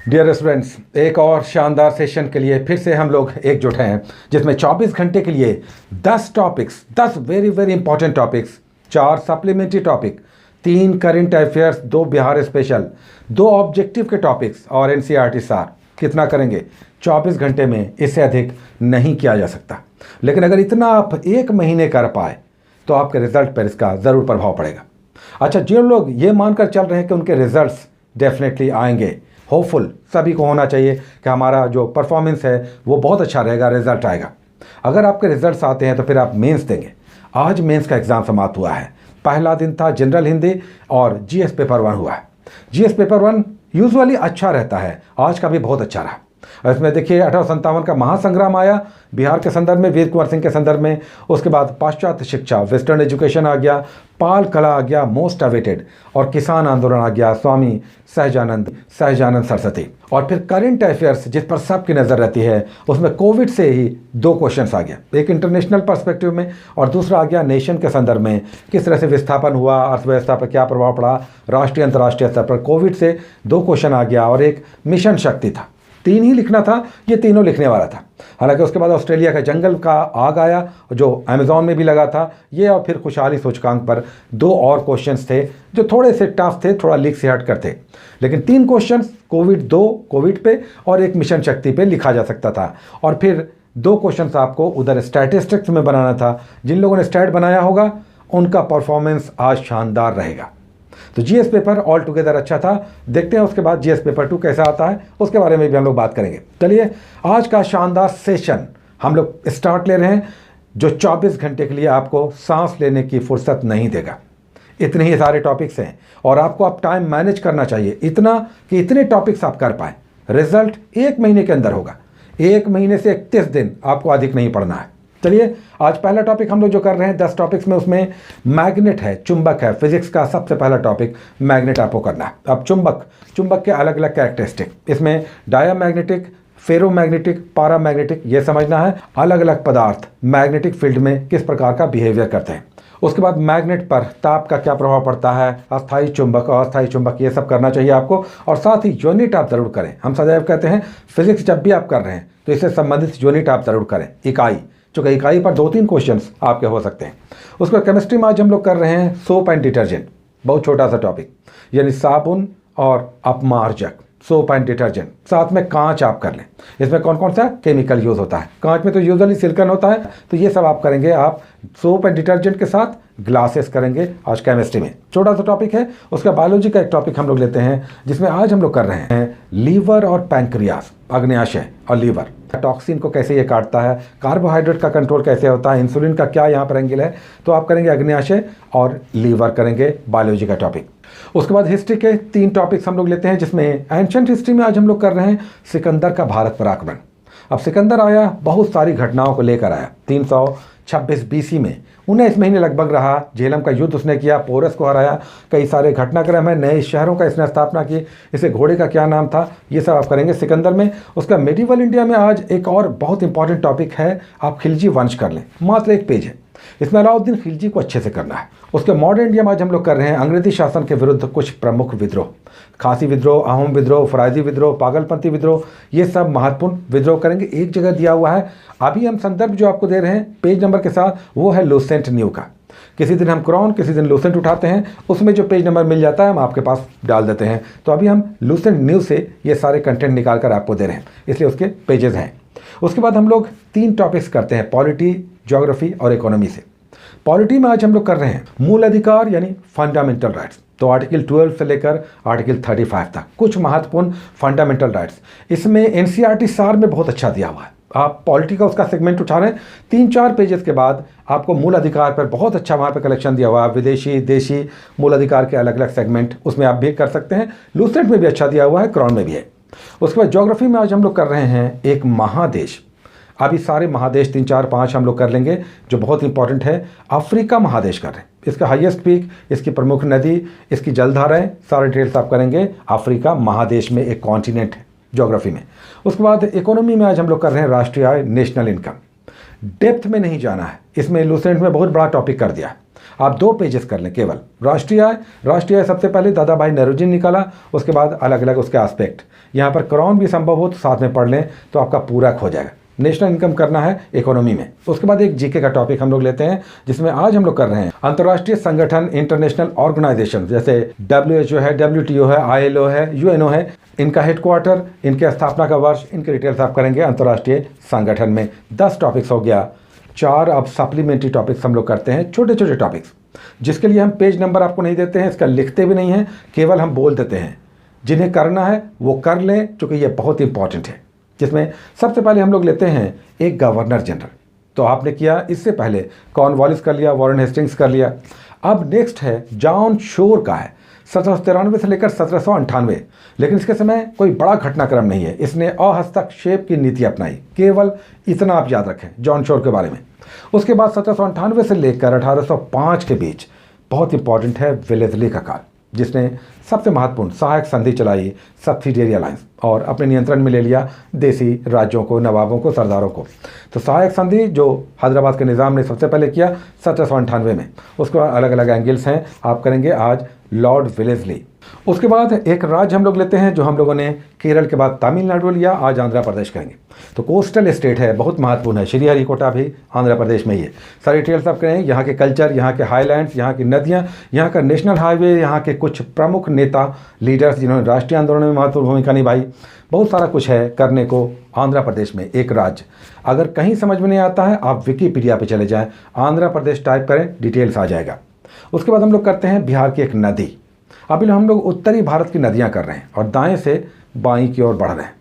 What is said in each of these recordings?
Dear students, एक और शानदार सेशन के लिए फिर से हम लोग एकजुट हैं, जिसमें 24 घंटे के लिए 10 topics, 10 very very important topics, 4 supplementary topic, 3 current affairs, 2 Bihar special, 2 objective के टॉपिक्स और एनसीईआरटी सार। कितना करेंगे? 24 घंटे में इससे अधिक नहीं किया जा सकता। लेकिन अगर इतना आप एक महीने कर पाए तो आपके रिजल्ट पर इसका ज़रूर प्रभाव पड़ेगा। अच्छा, जिन लोग ये मानकर चल रहे हैं कि उनके रिजल्ट्स डेफिनेटली आएंगे, होपफुल सभी को होना चाहिए कि हमारा जो परफॉर्मेंस है वो बहुत अच्छा रहेगा, रिजल्ट आएगा। अगर आपके रिजल्ट्स आते हैं तो फिर आप मेंस देंगे। आज मेंस का एग्ज़ाम समाप्त हुआ है। पहला दिन था जनरल हिंदी और जीएस पेपर 1 हुआ है। जीएस पेपर 1 यूजुअली अच्छा रहता है, आज का भी बहुत अच्छा रहा। इसमें देखिए 1857 का महासंग्राम आया बिहार के संदर्भ में, वीर कुंवर सिंह के संदर्भ में। उसके बाद पाश्चात्य शिक्षा, वेस्टर्न एजुकेशन आ गया, पाल कला आ गया मोस्ट अवेटेड, और किसान आंदोलन आ गया, स्वामी सहजानंद सरस्वती। और फिर करंट अफेयर्स जिस पर सबकी नज़र रहती है, उसमें कोविड से ही 2 क्वेश्चंस आ गया, एक इंटरनेशनल पर्सपेक्टिव में और दूसरा आ गया नेशन के संदर्भ में, किस तरह से विस्थापन हुआ, अर्थव्यवस्था पर क्या प्रभाव पड़ा, राष्ट्रीय अंतर्राष्ट्रीय स्तर पर। कोविड से 2 क्वेश्चन आ गया और एक मिशन शक्ति था। 3 ही लिखना था, ये तीनों लिखने वाला था। हालांकि उसके बाद ऑस्ट्रेलिया का जंगल का आग आया जो अमेज़ॉन में भी लगा था ये, और फिर खुशहाली सूचकांक पर 2 और क्वेश्चंस थे जो थोड़े से टफ थे, थोड़ा लीक से हट कर थे। लेकिन 3 क्वेश्चंस कोविड पे और एक मिशन शक्ति पे लिखा जा सकता था। और फिर 2 क्वेश्चंस आपको उधर स्टैटिस्टिक्स में बनाना था। जिन लोगों ने स्टैट बनाया होगा उनका परफॉर्मेंस आज शानदार रहेगा। तो जीएस पेपर ऑल टुगेदर अच्छा था। देखते हैं उसके बाद जीएस पेपर 2 कैसा आता है, उसके बारे में भी हम लोग बात करेंगे। चलिए, आज का शानदार सेशन हम लोग स्टार्ट ले रहे हैं, जो 24 घंटे के लिए आपको सांस लेने की फुर्सत नहीं देगा। इतने ही सारे टॉपिक्स हैं और आपको अब टाइम मैनेज करना चाहिए इतना कि इतने टॉपिक्स आप कर पाएँ। रिजल्ट 1 महीने के अंदर होगा। 1 महीने से 31 दिन आपको अधिक नहीं पढ़ना है। चलिए, आज पहला टॉपिक हम लोग जो कर रहे हैं 10 टॉपिक्स में, उसमें मैग्नेट है, चुंबक है। फिजिक्स का सबसे पहला टॉपिक मैग्नेट आपको करना है। अब चुंबक के अलग अलग कैरेक्टरिस्टिक, इसमें डायामैग्नेटिक, फेरोमैग्नेटिक, पारामैग्नेटिक, ये समझना है। अलग अलग पदार्थ मैग्नेटिक फील्ड में किस प्रकार का बिहेवियर करते हैं। उसके बाद मैग्नेट पर ताप का क्या प्रभाव पड़ता है, अस्थायी चुंबक, अस्थायी चुंबक, ये सब करना चाहिए आपको। और साथ ही यूनिट आप जरूर करें। हम सदैव कहते हैं फिजिक्स जब भी आप कर रहे हैं तो इससे संबंधित यूनिट आप जरूर करें, इकाई, चूँकि इकाई पर 2-3 क्वेश्चंस आपके हो सकते हैं। उसके बाद केमिस्ट्री में आज हम लोग कर रहे हैं सोप एंड डिटर्जेंट, बहुत छोटा सा टॉपिक, यानी साबुन और अपमार्जक, सोप एंड डिटर्जेंट। साथ में कांच आप कर लें। इसमें कौन कौन सा केमिकल यूज़ होता है? कांच में तो यूजुअली सिलिकॉन होता है, तो ये सब आप करेंगे। आप सोप एंड डिटर्जेंट के साथ ग्लासेस करेंगे आज केमिस्ट्री में, छोटा सा टॉपिक है। उसका बायोलॉजी का एक टॉपिक हम लोग लेते हैं, जिसमें आज हम लोग कर रहे हैं लीवर और पैंक्रियास, अग्न्याशय और लीवर, टॉक्सिन को कैसे ये काटता है, कार्बोहाइड्रेट का कंट्रोल कैसे होता है, इंसुलिन का क्या यहाँ पर एंगल है। तो आप करेंगे अग्न्याशय और लीवर करेंगे, बायोलॉजी का टॉपिक। उसके बाद हिस्ट्री के 3 टॉपिक्स हम लोग लेते हैं, जिसमें एंशिएंट हिस्ट्री में आज हम लोग कर रहे हैं सिकंदर का भारत पर आक्रमण। अब सिकंदर आया, बहुत सारी घटनाओं को लेकर आया। 326 बीसी में 19 महीने लगभग रहा, झेलम का युद्ध उसने किया, पोरस को हराया, कई सारे घटनाक्रम है, नए शहरों का इसने स्थापना की। इसे घोड़े का क्या नाम था, ये सब आप करेंगे सिकंदर में। उसका मेडिवल इंडिया में आज एक और बहुत इंपॉर्टेंट टॉपिक है, आप खिलजी वंश कर लें, मात्र 1 पेज है। इसमें अलाउद्दीन खिलजी को अच्छे से करना है। उसके मॉडर्न इंडिया में आज हम लोग कर रहे हैं अंग्रेजी शासन के विरुद्ध कुछ प्रमुख विद्रोह, खासी विद्रोह, अहोम विद्रोह, फराइजी विद्रोह, पागलपंथी विद्रोह, ये सब महत्वपूर्ण विद्रोह करेंगे। एक जगह दिया हुआ है, अभी हम संदर्भ जो आपको दे रहे हैं पेज नंबर के साथ, वो है लूसेंट न्यू का। किसी दिन हम क्रॉन, किसी दिन लूसेंट उठाते हैं, उसमें जो पेज नंबर मिल जाता है हम आपके पास डाल देते हैं। तो अभी हम लूसेंट न्यू से ये सारे कंटेंट निकाल कर आपको दे रहे हैं, इसलिए उसके पेजेस हैं। उसके बाद हम लोग 3 टॉपिक्स करते हैं, पॉलिटी, ज्योग्राफी और इकोनॉमी से। पॉलिटी में आज हम लोग कर रहे हैं मूल अधिकार यानी फंडामेंटल राइट्स, तो आर्टिकल 12 से लेकर आर्टिकल 35 तक कुछ महत्वपूर्ण फंडामेंटल राइट्स। इसमें एनसीईआरटी सार में बहुत अच्छा दिया हुआ है। आप पॉलिटी का उसका सेगमेंट उठा रहे हैं, 3-4 पेजेस के बाद आपको मूल अधिकार पर बहुत अच्छा वहाँ पर कलेक्शन दिया हुआ है। विदेशी, देशी, मूल अधिकार के अलग अलग सेगमेंट उसमें आप भी कर सकते हैं। लूसेंट में भी अच्छा दिया हुआ है, क्रॉन में भी है। उसके बाद ज्योग्राफी में आज हम लोग कर रहे हैं एक महादेश। अभी सारे महादेश 3-4-5 हम लोग कर लेंगे, जो बहुत इंपॉर्टेंट है। अफ्रीका महादेश कर रहे हैं, इसका हाईएस्ट पीक, इसकी प्रमुख नदी, इसकी जलधाराएं, सारे डिटेल्स आप करेंगे। अफ्रीका महादेश में एक कॉन्टिनेंट है ज्योग्राफी में। उसके बाद इकोनॉमी में आज हम लोग कर रहे हैं राष्ट्रीय आय, नेशनल इनकम। डेप्थ में नहीं जाना है, इसमें लूसेंट में बहुत बड़ा टॉपिक कर दिया है। आप 2 पेजेस कर लें केवल। राष्ट्रीय आय सबसे पहले दादा भाई नौरोजी ने निकाला, उसके बाद अलग अलग उसके एस्पेक्ट। यहाँ पर क्राउन भी संभव हो तो साथ में पढ़ लें तो आपका पूरा हो जाएगा। नेशनल इनकम करना है इकोनॉमी में। उसके बाद एक जीके का टॉपिक हम लोग लेते हैं, जिसमें आज हम लोग कर रहे हैं अंतर्राष्ट्रीय संगठन, इंटरनेशनल ऑर्गेनाइजेशन, जैसे WHO है, WTO है, ILO है, UNO है, इनका हेडक्वार्टर, इनके स्थापना का वर्ष, इनके डिटेल्स आप करेंगे अंतर्राष्ट्रीय संगठन में। 10 टॉपिक्स हो गया। 4 अब सप्लीमेंट्री टॉपिक्स हम लोग करते हैं, छोटे छोटे टॉपिक्स, जिसके लिए हम पेज नंबर आपको नहीं देते हैं, इसका लिखते भी नहीं हैं, केवल हम बोल देते हैं। जिन्हें करना है वो कर लें, चूँकि ये बहुत इंपॉर्टेंट है। जिसमें सबसे पहले हम लोग लेते हैं एक गवर्नर जनरल। तो आपने किया इससे पहले कॉर्नवालिस कर लिया, वॉरेन हेस्टिंग्स कर लिया। अब नेक्स्ट है जॉन शोर का है, 1793 से लेकर 1798। लेकिन इसके समय कोई बड़ा घटनाक्रम नहीं है, इसने अहस्तक्षेप की नीति अपनाई। केवल इतना आप याद रखें जॉन शोर के बारे में। उसके बाद 1798 से लेकर 1805 के बीच बहुत इंपॉर्टेंट है वेलेस्ली का काल, जिसने सबसे महत्वपूर्ण सहायक संधि चलाई, सब्सिडियरी अलायंस, और अपने नियंत्रण में ले लिया देसी राज्यों को, नवाबों को, सरदारों को। तो सहायक संधि जो हैदराबाद के निज़ाम ने सबसे पहले किया 1798 में। उसके बाद अलग अलग एंगल्स हैं, आप करेंगे आज लॉर्ड वेलेस्ली। उसके बाद एक राज्य हम लोग लेते हैं जो हम लोगों ने केरल के बाद तमिलनाडु लिया, आज आंध्र प्रदेश करेंगे। तो कोस्टल स्टेट है, बहुत महत्वपूर्ण है, श्रीहरिकोटा भी आंध्र प्रदेश में ही है। सारी डिटेल्स आप करेंगे, यहाँ के कल्चर, यहाँ के हाईलैंड्स, यहाँ की नदियाँ, यहाँ का नेशनल हाईवे, यहाँ के कुछ प्रमुख नेता लीडर्स जिन्होंने राष्ट्रीय आंदोलन में महत्वपूर्ण भूमिका निभाई। बहुत सारा कुछ है करने को आंध्र प्रदेश में, एक राज्य। अगर कहीं समझ में नहीं आता है आप विकीपीडिया पे चले जाएं, आंध्र प्रदेश टाइप करें, डिटेल्स आ जाएगा। उसके बाद हम लोग करते हैं बिहार की एक नदी। अभी हम लोग उत्तरी भारत की नदियां कर रहे हैं और दाएं से बाईं की ओर बढ़ रहे हैं।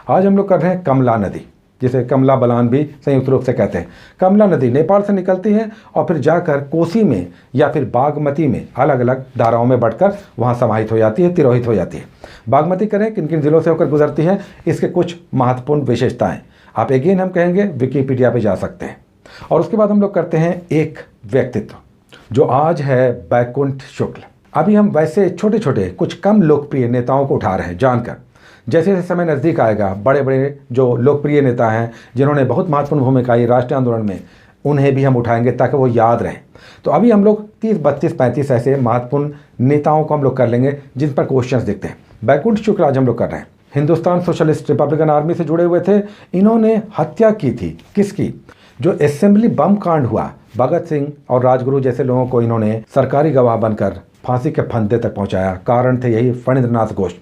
आज हम लोग कर रहे हैं कमला नदी, जिसे कमला बलान भी संयुक्त रूप से कहते हैं। कमला नदी नेपाल से निकलती है और फिर जाकर कोसी में या फिर बागमती में अलग अलग धाराओं में बढ़कर वहाँ समाहित हो जाती है, तिरोहित हो जाती है। बागमती करें किन किन जिलों से होकर गुजरती है, इसके कुछ महत्वपूर्ण विशेषताएं आप अगेन हम कहेंगे विकीपीडिया पे जा सकते हैं। और उसके बाद हम लोग करते हैं एक व्यक्तित्व जो आज है बैकुंठ शुक्ल। अभी हम वैसे छोटे छोटे कुछ कम लोकप्रिय नेताओं को उठा रहे हैं जानकर। जैसे जैसे समय नज़दीक आएगा, बड़े बड़े जो लोकप्रिय नेता हैं जिन्होंने बहुत महत्वपूर्ण भूमिका आई राष्ट्रीय आंदोलन में, उन्हें भी हम उठाएंगे ताकि वो याद रहें। तो अभी हम लोग 30, 32, 35 ऐसे महत्वपूर्ण नेताओं को हम लोग कर लेंगे जिन पर क्वेश्चंस दिखते हैं। बैकुंठ शुक्ल आज हम लोग कर रहे हैं, हिंदुस्तान सोशलिस्ट रिपब्लिकन आर्मी से जुड़े हुए थे। इन्होंने हत्या की थी किसकी? जो असेंबली बम कांड हुआ, भगत सिंह और राजगुरु जैसे लोगों को इन्होंने सरकारी गवाह बनकर फांसी के फंदे तक पहुंचाया। कारण थे यही फणींद्रनाथ घोष,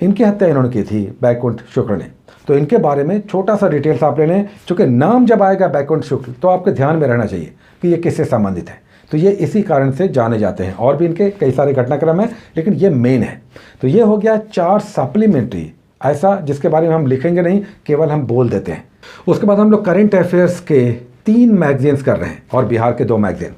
इनकी हत्या इन्होंने की थी बैकुंठ शुक्ल ने। तो इनके बारे में छोटा सा डिटेल्स आप ले लें, चूँकि नाम जब आएगा बैकुंठ शुक्ल तो आपके ध्यान में रहना चाहिए कि ये किससे संबंधित है। तो ये इसी कारण से जाने जाते हैं, और भी इनके कई सारे घटनाक्रम हैं लेकिन ये मेन है। तो ये हो गया 4 सप्लीमेंट्री, ऐसा जिसके बारे में हम लिखेंगे नहीं, केवल हम बोल देते हैं। उसके बाद हम लोग करंट अफेयर्स के 3 मैगजीन्स कर रहे हैं और बिहार के 2 मैगजीन।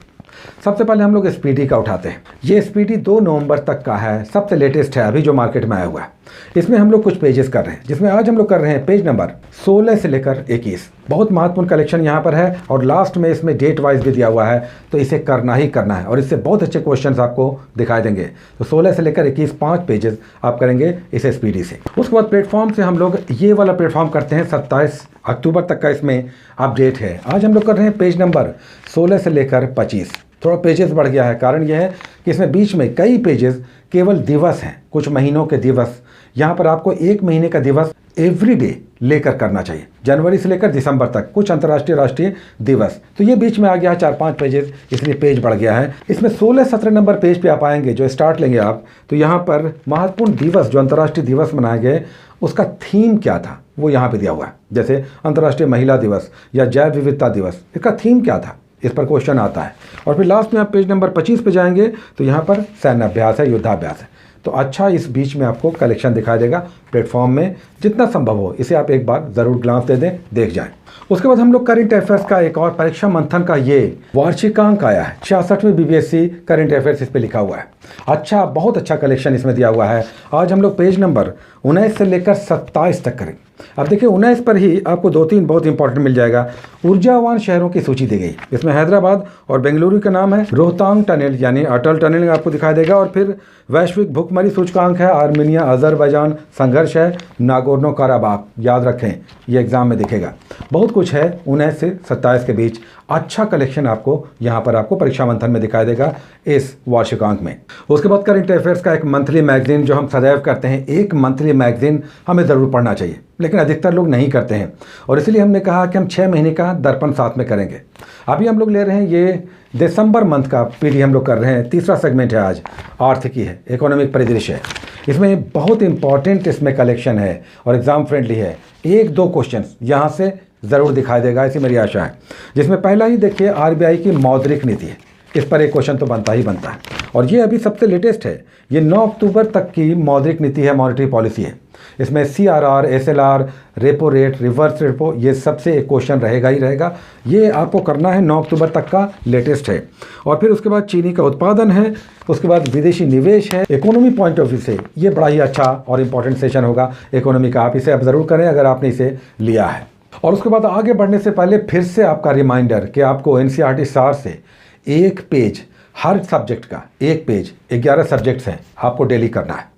सबसे पहले हम लोग स्पीडी का उठाते हैं। ये स्पीडी 2 नवंबर तक का है, सबसे लेटेस्ट है अभी जो मार्केट में आया हुआ है। इसमें हम लोग कुछ पेजेस कर रहे हैं, जिसमें आज हम लोग कर रहे हैं पेज नंबर 16 से लेकर 21। बहुत महत्वपूर्ण कलेक्शन यहाँ पर है और लास्ट में इसमें डेट वाइज भी दिया हुआ है, तो इसे करना ही करना है और इससे बहुत अच्छे क्वेश्चंस आपको दिखाई देंगे। तो 16 से लेकर 21 5 पेजेस आप करेंगे इसे स्पीडी से। उसके बाद प्लेटफॉर्म से हम लोग ये वाला प्लेटफॉर्म करते हैं, 27 अक्टूबर तक का इसमें अपडेट है। आज हम लोग कर रहे हैं पेज नंबर 16 से लेकर 25। थोड़ा पेजेस बढ़ गया है, कारण यह है कि इसमें बीच में कई पेजेस केवल दिवस हैं, कुछ महीनों के दिवस। यहाँ पर आपको 1 महीने का दिवस एवरीडे लेकर करना चाहिए, जनवरी से लेकर दिसंबर तक कुछ अंतर्राष्ट्रीय राष्ट्रीय दिवस। तो ये बीच में आ गया है 4-5 पेजेस, इसलिए पेज बढ़ गया है। इसमें 16-17 नंबर पेज पे आप आएंगे, जो स्टार्ट लेंगे आप, तो यहाँ पर महत्वपूर्ण दिवस जो अंतर्राष्ट्रीय दिवस मनाए गए उसका थीम क्या था वो यहाँ पे दिया हुआ है। जैसे अंतर्राष्ट्रीय महिला दिवस या जैव विविधता दिवस, इसका थीम क्या था, इस पर क्वेश्चन आता है। और फिर लास्ट में आप पेज नंबर 25 पे जाएंगे तो यहाँ पर सैन्य अभ्यास है, युद्धाभ्यास है। तो अच्छा इस बीच में आपको कलेक्शन दिखाई देगा प्लेटफॉर्म में, जितना संभव हो इसे आप एक बार ज़रूर ग्लांस दे दें, देख जाएं। उसके बाद हम लोग करंट अफेयर्स का एक और परीक्षा मंथन का ये वार्षिकांक आया है, 66वें BBSC करंट अफेयर्स इस पर लिखा हुआ है। अच्छा, बहुत अच्छा कलेक्शन इसमें दिया हुआ है। आज हम लोग पेज नंबर 19 से लेकर 27 तक करेंगे। अब देखिए 19 पर ही आपको 2-3 बहुत इंपॉर्टेंट मिल जाएगा। ऊर्जावान शहरों की सूची दी गई, इसमें हैदराबाद और बेंगलुरु का नाम है। रोहतांग टनल यानी अटल टनल आपको दिखाई देगा। और फिर वैश्विक भुखमरी सूचकांक है, आर्मेनिया अजरबैजान संघर्ष संघर्ष है नागोर्नो काराबाख, याद रखें ये एग्जाम में दिखेगा। बहुत कुछ है 19 से 27 के बीच। अच्छा कलेक्शन आपको यहाँ पर आपको परीक्षा मंथन में दिखाई देगा इस वार्षिकांक में। उसके बाद करंट अफेयर्स का एक मंथली मैगजीन जो हम सदैव करते हैं, एक मंथली मैगजीन हमें ज़रूर पढ़ना चाहिए, लेकिन अधिकतर लोग नहीं करते हैं और इसलिए हमने कहा कि हम 6 महीने का दर्पण साथ में करेंगे। अभी हम लोग ले रहे हैं ये दिसंबर मंथ का पीडी हम लोग कर रहे हैं। तीसरा सेगमेंट है आज, आर्थिकी है, इकोनॉमिक परिदृश्य है। इसमें बहुत इंपॉर्टेंट इसमें कलेक्शन है और एग्ज़ाम फ्रेंडली है। 1-2 क्वेश्चन यहाँ से ज़रूर दिखाई देगा, ऐसी मेरी आशा है। जिसमें पहला ही देखिए आरबीआई की मौद्रिक नीति है, इस पर एक क्वेश्चन तो बनता ही बनता है और ये अभी सबसे लेटेस्ट है। ये 9 अक्टूबर तक की मौद्रिक नीति है, मॉनेटरी पॉलिसी है। इसमें CRR, SLR, repo rate, reverse repo, ये सबसे एक क्वेश्चन रहेगा ही रहेगा। ये आपको करना है, 9 अक्टूबर तक का लेटेस्ट है। और फिर उसके बाद चीनी का उत्पादन है, उसके बाद विदेशी निवेश है। इकोनॉमी पॉइंट ऑफ व्यू से ये बड़ा ही अच्छा और इम्पॉर्टेंट सेशन होगा इकोनॉमी का। आप इसे अब ज़रूर करें अगर आपने इसे लिया है। और उसके बाद आगे बढ़ने से पहले फिर से आपका रिमाइंडर कि आपको NCERT सार से एक पेज, हर सब्जेक्ट का एक पेज, 11 सब्जेक्ट्स हैं, आपको डेली करना है।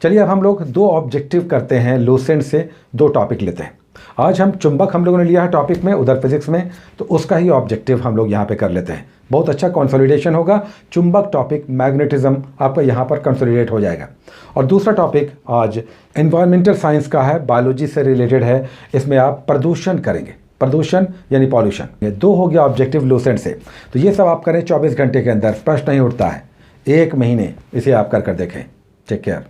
चलिए अब हम लोग 2 ऑब्जेक्टिव करते हैं, लूसेंट से 2 टॉपिक लेते हैं। आज हम चुंबक हम लोगों ने लिया है टॉपिक में, उधर फिजिक्स में, तो उसका ही ऑब्जेक्टिव हम लोग यहाँ पे कर लेते हैं। बहुत अच्छा कंसोलिडेशन होगा। चुंबक टॉपिक, मैग्नेटिज्म आपका यहाँ पर कंसोलिडेट हो जाएगा। और दूसरा टॉपिक आज एनवायरमेंटल साइंस का है, बायोलॉजी से रिलेटेड है। इसमें आप प्रदूषण करेंगे, प्रदूषण यानी पॉल्यूशन। ये 2 हो गया ऑब्जेक्टिव लूसेंट से। तो ये सब आप करें 24 घंटे के अंदर, प्रश्न नहीं उठता है। 1 महीने इसे आप कर देखें। Take care.